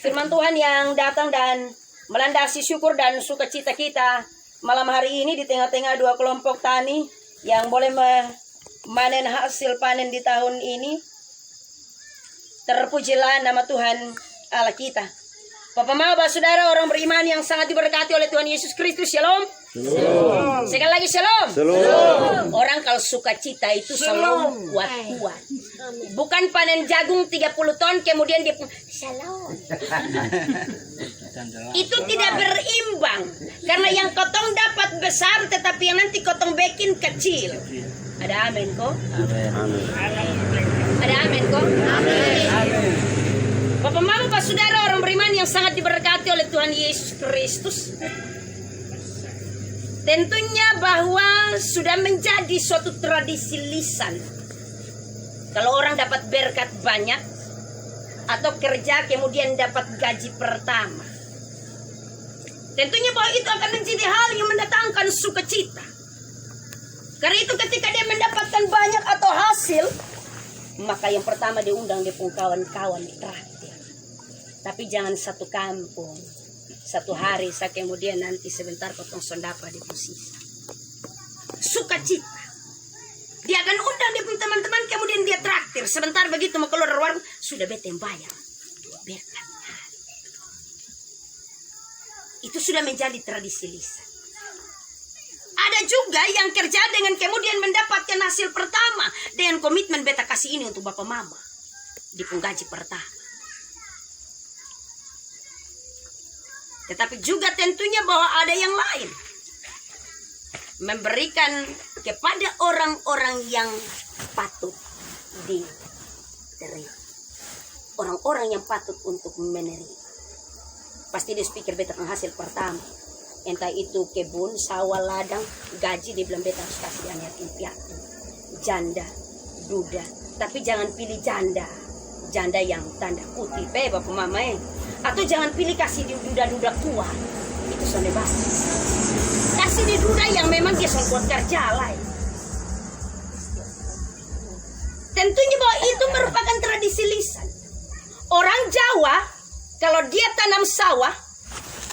Firman Tuhan yang datang dan melandasi syukur dan sukacita kita malam hari ini di tengah-tengah dua kelompok tani yang boleh memanen hasil panen di tahun ini. Terpujilah nama Tuhan Allah kita. Bapak Mama, Bapak Saudara, orang beriman yang sangat diberkati oleh Tuhan Yesus Kristus. Shalom. Shalom. Sekali lagi shalom. Shalom. Orang kalau sukacita itu shalom kuat-kuat. Bukan panen jagung 30 ton kemudian dia shalom. Itu tidak berimbang. Karena yang kotong dapat besar tetapi yang nanti kotong bikin kecil. Ada amin kok? Amin. Ada amin kok? Amin. Bapak Mama, Bapak Saudara, orang beriman yang sangat diberkati oleh Tuhan Yesus Kristus. Tentunya bahwa sudah menjadi suatu tradisi lisan. Kalau orang dapat berkat banyak atau kerja kemudian dapat gaji pertama. Tentunya bahwa itu akan menjadi hal yang mendatangkan sukacita. Karena itu ketika dia mendapatkan banyak atau hasil, maka yang pertama diundang dia pun kawan-kawan traktir. Tapi jangan satu kampung, satu hari, kemudian nanti sebentar potong sondapa di posisi. Sukacita. Dia akan undang dia pun teman-teman, kemudian dia traktir. Sebentar begitu mau keluar warung, sudah bete yang bayar. Berkat. Itu sudah menjadi tradisi lisan. Ada juga yang kerja dengan kemudian mendapatkan hasil pertama dengan komitmen beta kasih ini untuk Bapak Mama di penggaji pertama. Tetapi juga tentunya bahwa ada yang lain. Memberikan kepada orang-orang yang patut diterima. Orang-orang yang patut untuk menerima. Pasti dia pikir beta hasil pertama. Entah itu kebun, sawah, ladang, gaji dia bilang beta harus kasih anak yatim piatu. Janda, duda. Tapi jangan pilih janda. Janda yang tanda kutip, Bapak Mama. Atau jangan pilih kasih di duda-duda tua. Itu sonde basi. Kasih di duda yang memang dia buat kerja lain. Tentunya bahwa itu merupakan tradisi lisan. Orang Jawa, kalau dia tanam sawah,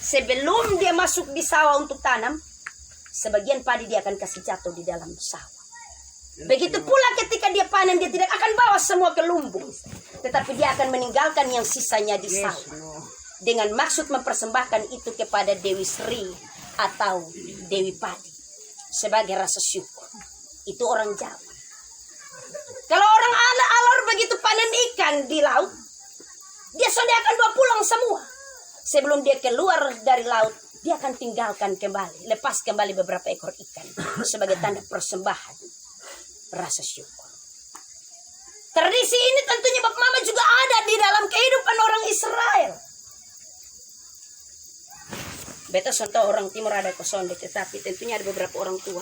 sebelum dia masuk di sawah untuk tanam, sebagian padi dia akan kasih jatuh di dalam sawah. Begitu pula ketika dia panen, dia tidak akan bawa semua ke lumbung. Tetapi dia akan meninggalkan yang sisanya di sawah. Dengan maksud mempersembahkan itu kepada Dewi Sri atau Dewi Padi. Sebagai rasa syukur. Itu orang Jawa. Kalau orang alor begitu panen ikan di laut, dia sudah akan bawa pulang semua. Sebelum dia keluar dari laut, dia akan tinggalkan kembali. Lepas kembali beberapa ekor ikan. Sebagai tanda persembahan. Rasa syukur. Tradisi ini tentunya Bapak Mama juga ada di dalam kehidupan orang Israel. Beta contoh orang timur ada kosonde, tetapi tentunya ada beberapa orang tua.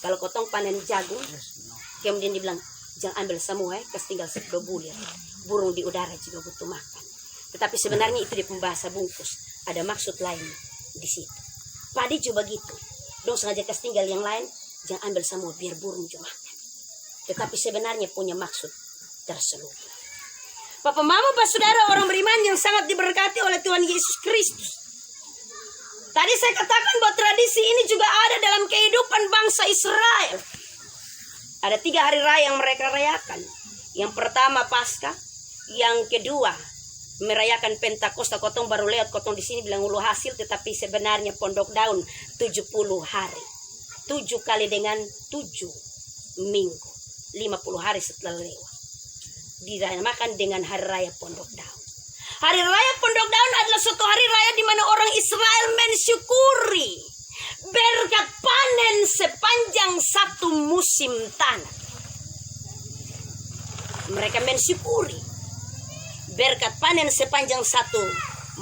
Kalau kotong panen jagung, kemudian dibilang jangan ambil semua, kas tinggal 10 bulir. Burung di udara juga butuh makan. Tetapi sebenarnya itu di pembahasa bungkus. Ada maksud lain di situ. Padi juga gitu. Dong sengaja kas tinggal yang lain, jangan ambil semua biar burung juga makan. Tetapi sebenarnya punya maksud terselubung. Bapak Mama, Bapak Saudara, orang beriman yang sangat diberkati oleh Tuhan Yesus Kristus. Tadi saya katakan bahwa tradisi ini juga ada dalam kehidupan bangsa Israel. Ada 3 hari raya yang mereka rayakan. Yang pertama Paskah, yang kedua merayakan Pentakosta. Kotong baru lewat, kotong di sini bilang ulu hasil, tetapi sebenarnya pondok daun 70 hari. 7 kali dengan 7 minggu. 50 hari setelah lewat. Dinamakan dengan Hari Raya Pondok Daun. Hari Raya Pondok Daun adalah suatu hari raya di mana orang Israel mensyukuri berkat panen sepanjang satu musim tanam. Mereka mensyukuri berkat panen sepanjang satu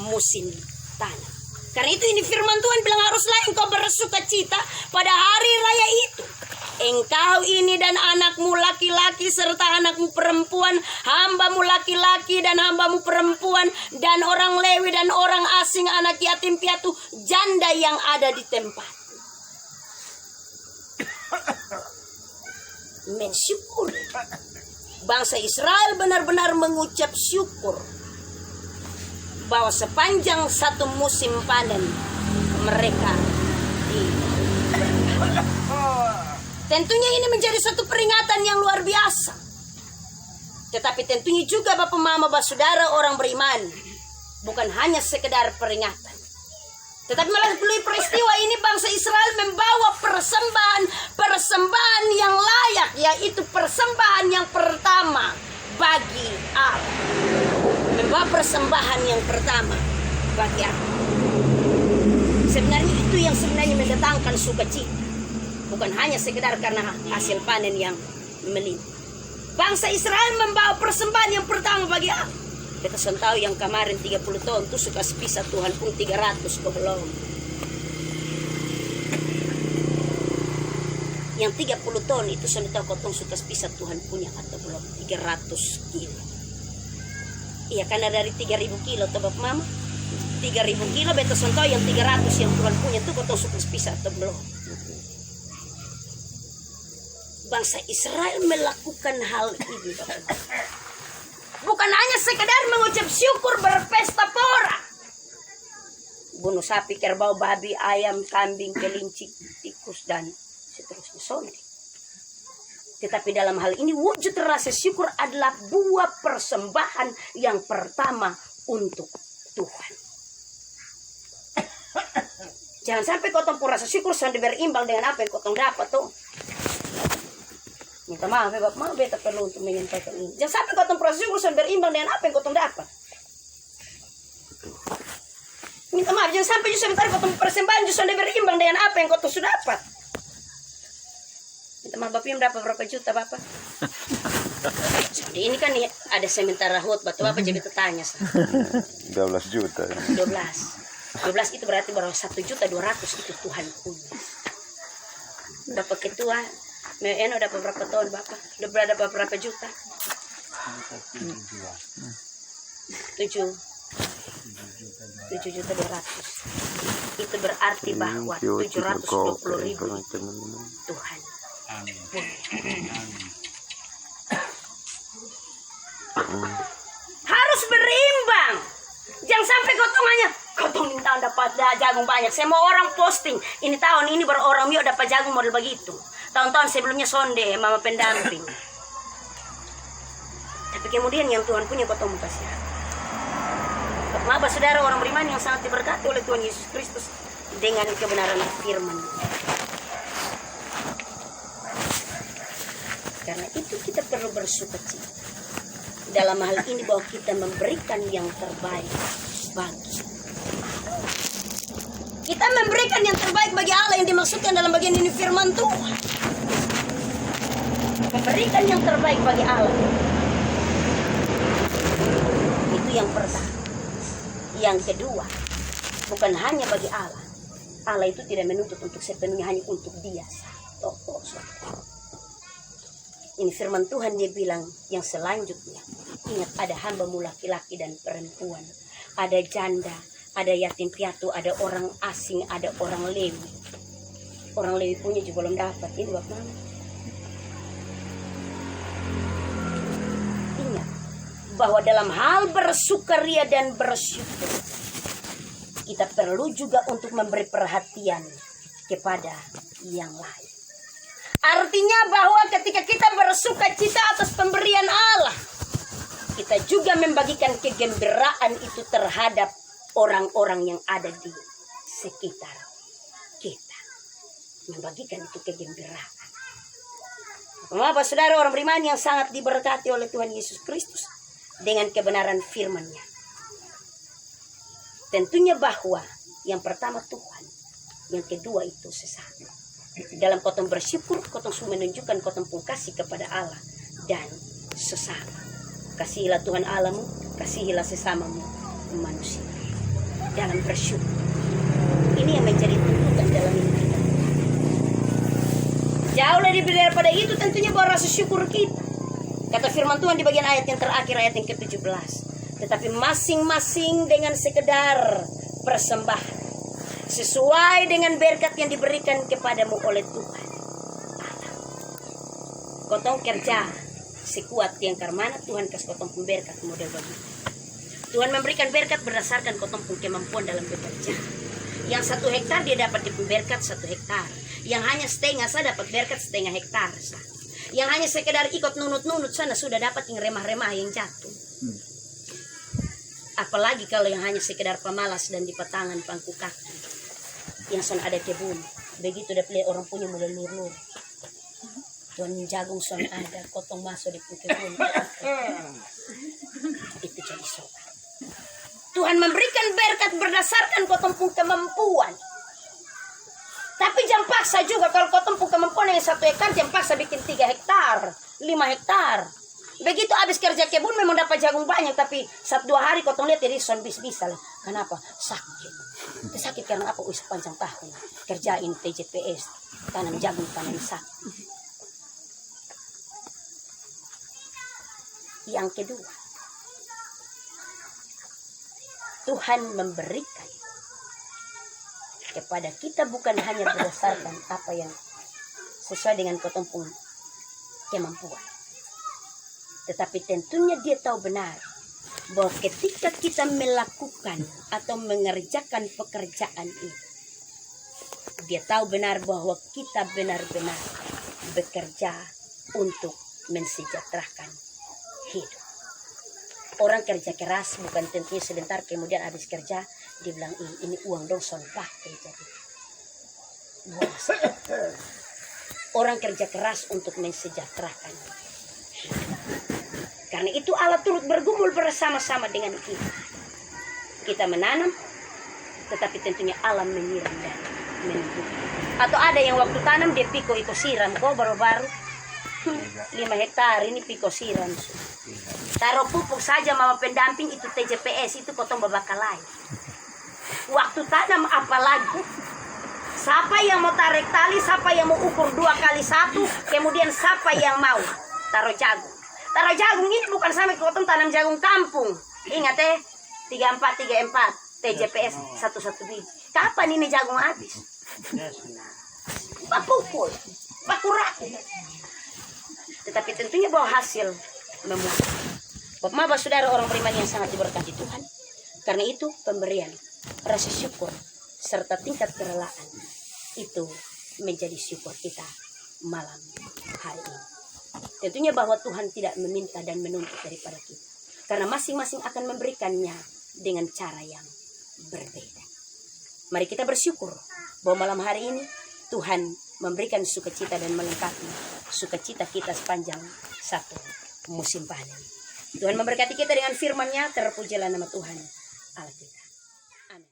musim tanam. Karena itu ini firman Tuhan bilang haruslah engkau bersukacita pada hari raya itu. Engkau ini dan anakmu laki-laki serta anakmu perempuan, hambamu laki-laki dan hambamu perempuan, dan orang Lewi dan orang asing, anak yatim piatu, janda yang ada di tempat. Mensyukur. Bangsa Israel benar-benar mengucap syukur bahwa sepanjang satu musim panen mereka tentunya ini menjadi satu peringatan yang luar biasa. Tetapi tentunya juga Bapak Mama Saudara orang beriman, bukan hanya sekedar peringatan, tetapi melalui peristiwa ini bangsa Israel membawa persembahan yang layak, yaitu persembahan yang pertama bagi Allah. Membawa persembahan yang pertama bagi Allah. Sebenarnya itu yang sebenarnya mendatangkan sukacita, bukan hanya sekedar karena hasil panen yang melimpah. Bangsa Israel membawa persembahan yang pertama bagi Allah. Kita tahu yang kemarin 30 tahun itu suka pisah Tuhan pun 300 ke belum. Yang 30 tahun itu sudah tahu kotong suka pisah Tuhan punya atau belum 300 kilo. Iya, karena dari 3000 kilo atau Bapak Mama 3000 kilo beta tahu yang 300 yang Tuhan punya itu kotong suka pisah atau belum. Bangsa Israel melakukan hal ini, Bapak. Bukan hanya sekedar mengucap syukur berpesta pora, bunuh sapi, kerbau, babi, ayam, kambing, kelinci, tikus, dan seterusnya sonde. Tetapi dalam hal ini wujud rasa syukur adalah buah persembahan yang pertama untuk Tuhan. Jangan sampai kotong pun rasa syukur sonde berimbang dengan apa yang kotong dapat tuh. Minta maaf ya Bapak, maaf beta perlu untuk menyampaikan ini. Jangan sampai kotong proses syukur berimbang dengan apa yang kotong dapat. Minta maaf, jangan sampai justru sebentar kotong persembahan justru berimbang dengan apa yang kotong sudah dapat. Minta maaf Bapak, yang dapat berapa juta Bapak? Jadi ini kan ada sementara khotbah, Bapak jadi tertanya. 12 juta. 12 itu berarti baru 1.200.000 itu Tuhan punya. Bapak Ketua, udah beberapa tahun Bapak? Udah berada beberapa juta? 7.200.000. Itu berarti bahwa 720.000 Tuhan. Harus berimbang. Jangan sampai kotong minta dapat jagung banyak. Semua orang posting ini tahun ini baru orang Mio dapat jagung model begitu. Tahun-tahun sebelumnya sonde, mama pendamping. Tapi kemudian yang Tuhan punya kotong kasih. Bapak saudara orang beriman yang sangat diberkati oleh Tuhan Yesus Kristus dengan kebenaran firman. Karena itu kita perlu bersukacita dalam hal ini bahwa kita memberikan yang terbaik bagi. Kita memberikan yang terbaik bagi Allah yang dimaksudkan dalam bagian ini firman Tuhan. Memberikan yang terbaik bagi Allah. Itu yang pertama. Yang kedua, bukan hanya bagi Allah. Allah itu tidak menuntut untuk sepenuhnya hanya untuk dia. Ini firman Tuhan dia bilang yang selanjutnya. Ingat ada hamba-Mu laki-laki dan perempuan. Ada janda, ada yatim piatu, ada orang asing, ada orang Lewi. Orang Lewi punya juga belum dapat. Ini Bapak. Ingat bahwa dalam hal bersukaria dan bersyukur kita perlu juga untuk memberi perhatian kepada yang lain. Artinya bahwa ketika kita bersukacita atas pemberian Allah, kita juga membagikan kegembiraan itu terhadap orang-orang yang ada di sekitar kita. Membagikan itu kegembiraan. Bapak saudara orang beriman yang sangat diberkati oleh Tuhan Yesus Kristus dengan kebenaran firman-Nya. Tentunya bahwa yang pertama Tuhan, yang kedua itu sesama. Dalam kotong bersyukur, kotong sudah menunjukkan kotong pun kasih kepada Allah dan sesama. Kasihilah Tuhan Allahmu, kasihilah sesamamu manusia. Dalam bersyukur, ini yang menjadi tuntutan dalam hidup kita. Jauh lebih daripada itu tentunya bahwa rasa syukur kita. Kata firman Tuhan di bagian ayat yang terakhir, ayat yang ke-17. Tetapi masing-masing dengan sekedar persembahan sesuai dengan berkat yang diberikan kepadamu oleh Tuhan Allah. Kotong kerja sekuat yang karmana Tuhan kasih kotong pemberkat model begitu. Tuhan memberikan berkat berdasarkan kotong pun kemampuan dalam bekerja. Yang 1 hektar dia dapat berkat 1 hektar. Yang hanya setengah saya dapat berkat setengah hektar. Yang hanya sekedar ikut nunut-nunut sana sudah dapat yang remah-remah yang jatuh. Apalagi kalau yang hanya sekedar pemalas dan di petangan pangku kaki. Yang son ada kebun. Begitu dia pilih orang punya mulai lur-lur. Tuan jagung son ada, kotong masuk di kebun. Itu jadi soal. Tuhan memberikan berkat berdasarkan kotong pun kemampuan. Tapi jangan paksa juga kalau kotong pun kemampuan yang 1 hektar, jangan paksa bikin 3 hektar, 5 hektar. Begitu habis kerja kebun memang dapat jagung banyak, tapi 1-2 hari kotong lihat jadi son bisa lah. Kenapa? Sakit. Sakit karena apa? Sepanjang tahun kerjain TJPS, tanam jagung, tanam sapi. Yang kedua, Tuhan memberikan kepada kita bukan hanya berdasarkan apa yang sesuai dengan kotong pun kemampuan. Tetapi tentunya dia tahu benar bahwa ketika kita melakukan atau mengerjakan pekerjaan ini, dia tahu benar bahwa kita benar-benar bekerja untuk mensejahterakan hidup. Orang kerja keras bukan tentunya sebentar kemudian habis kerja dia bilang ini uang dong son pakai jadi. Orang kerja keras untuk mensejahterakan hidup. Karena itu Allah turut bergumul bersama-sama dengan kita. Kita menanam, tetapi tentunya Allah menyiram dan menumbuh. Atau ada yang waktu tanam dia piko iko siram, kok baru-baru 5 hektar ini piko siram. Taruh pupuk saja mama pendamping itu TJPS itu potong babakalai. Waktu tanam apalagi. Siapa yang mau tarik tali, siapa yang mau ukur 2x1, kemudian siapa yang mau taruh jagung. Taruh jagung ini bukan sampai potong tanam jagung kampung. Ingat 34 TJPS 1 biji. Kapan ini jagung habis? Pak pukul, Pak kurang. Tetapi tentunya bahwa hasil memuaskan. Bapak saudara orang beriman yang sangat diberkati Tuhan. Karena itu pemberian, rasa syukur, serta tingkat kerelaan itu menjadi syukur kita malam hari ini. Tentunya bahwa Tuhan tidak meminta dan menuntut daripada kita. Karena masing-masing akan memberikannya dengan cara yang berbeda. Mari kita bersyukur bahwa malam hari ini Tuhan memberikan sukacita dan melengkapi sukacita kita sepanjang satu musim panen. Tuhan memberkati kita dengan firman-Nya, terpujilah nama Tuhan Allah kita.